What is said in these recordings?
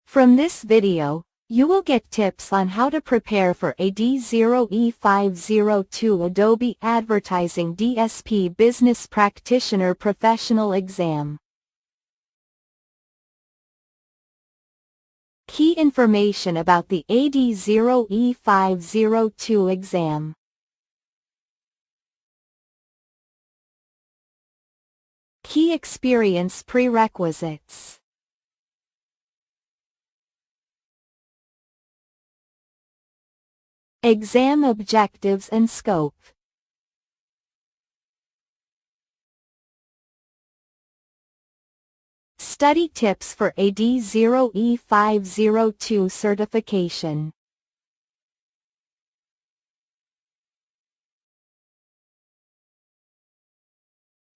From this video, you will get tips on how to prepare for AD0-E502 Adobe Advertising DSP Business Practitioner Professional Exam. Key information about the AD0-E502 exam. Key experience prerequisites. Exam objectives and scope. Study tips for AD0-E502 certification.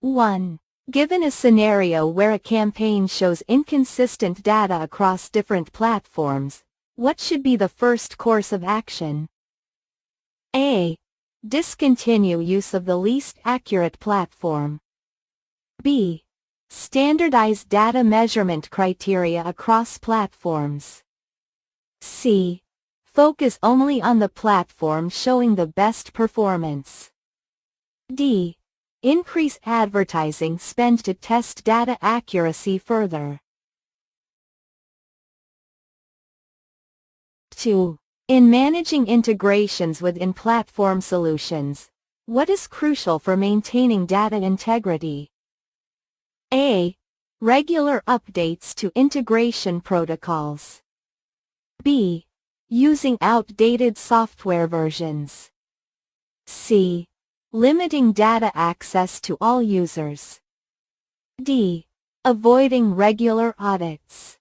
One. Given a scenario where a campaign shows inconsistent data across different platforms, what should be the first course of action? A. Discontinue use of the least accurate platform. B. Standardize data measurement criteria across platforms. C. Focus only on the platform showing the best performance. D. Increase advertising spend to test data accuracy further. 2. In managing integrations with in-platform solutions, what is crucial for maintaining data integrity? A. Regular updates to integration protocols. B. Using outdated software versions. C. Limiting data access to all users. D. Avoiding regular audits.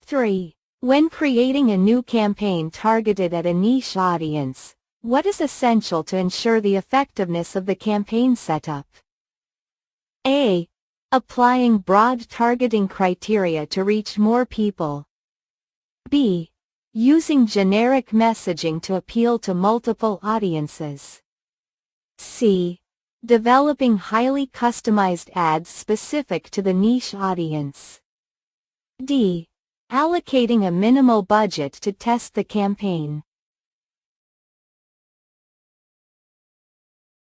3. When creating a new campaign targeted at a niche audience, what is essential to ensure the effectiveness of the campaign setup? A. Applying broad targeting criteria to reach more people. B. Using generic messaging to appeal to multiple audiences. C. Developing highly customized ads specific to the niche audience. D. Allocating a minimal budget to test the campaign.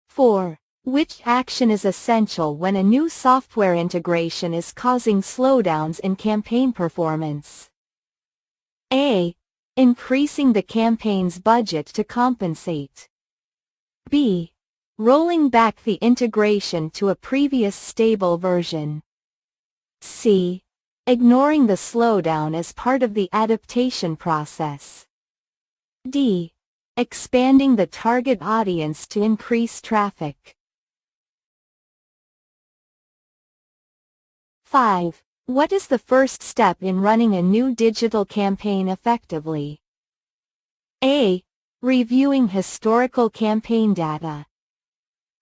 4. Which action is essential when a new software integration is causing slowdowns in campaign performance? A. Increasing the campaign's budget to compensate. B. Rolling back the integration to a previous stable version. C. Ignoring the slowdown as part of the adaptation process. D. Expanding the target audience to increase traffic. 5. What is the first step in running a new digital campaign effectively? A. Reviewing historical campaign data.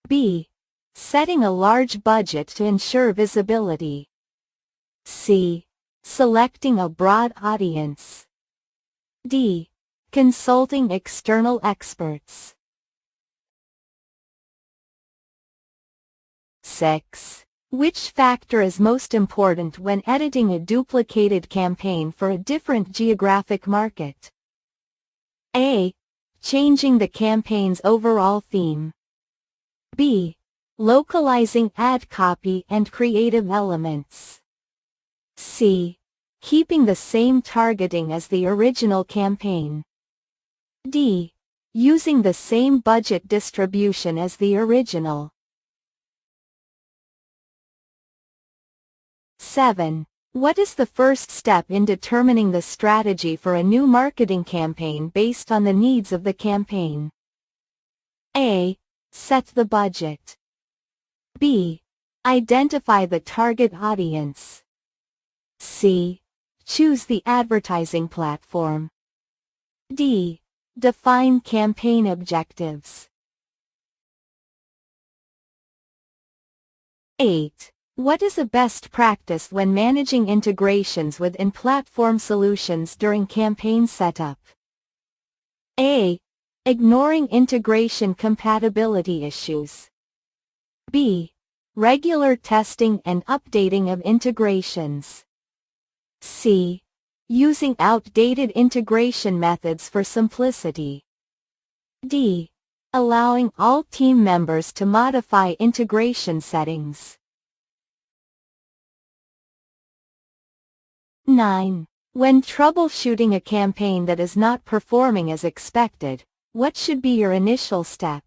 B. Setting a large budget to ensure visibility. C. Selecting a broad audience. D. Consulting external experts. 6. Which factor is most important when editing a duplicated campaign for a different geographic market? A. Changing the campaign's overall theme. B. Localizing ad copy and creative elements. C. Keeping the same targeting as the original campaign. D. Using the same budget distribution as the original. 7. What is the first step in determining the strategy for a new marketing campaign based on the needs of the campaign? A. Set the budget. B. Identify the target audience. C. Choose the advertising platform. D. Define campaign objectives. 8. What is a best practice when managing integrations with in-platform solutions during campaign setup? A. Ignoring integration compatibility issues. B. Regular testing and updating of integrations. C. Using outdated integration methods for simplicity. D. Allowing all team members to modify integration settings. 9. When troubleshooting a campaign that is not performing as expected, what should be your initial step?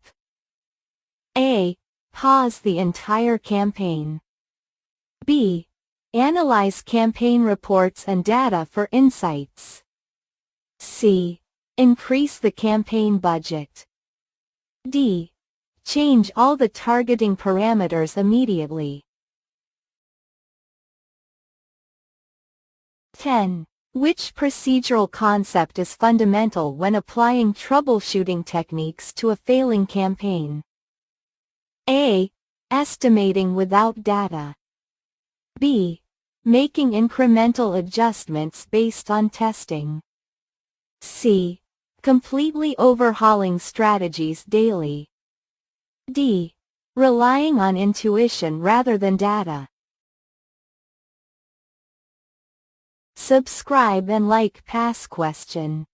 A. Pause the entire campaign. B. Analyze campaign reports and data for insights. C. Increase the campaign budget. D. Change all the targeting parameters immediately. 10. Which procedural concept is fundamental when applying troubleshooting techniques to a failing campaign? A. Estimating without data. B. Making incremental adjustments based on testing. C. Completely overhauling strategies daily. D. Relying on intuition rather than data. Subscribe and like past question.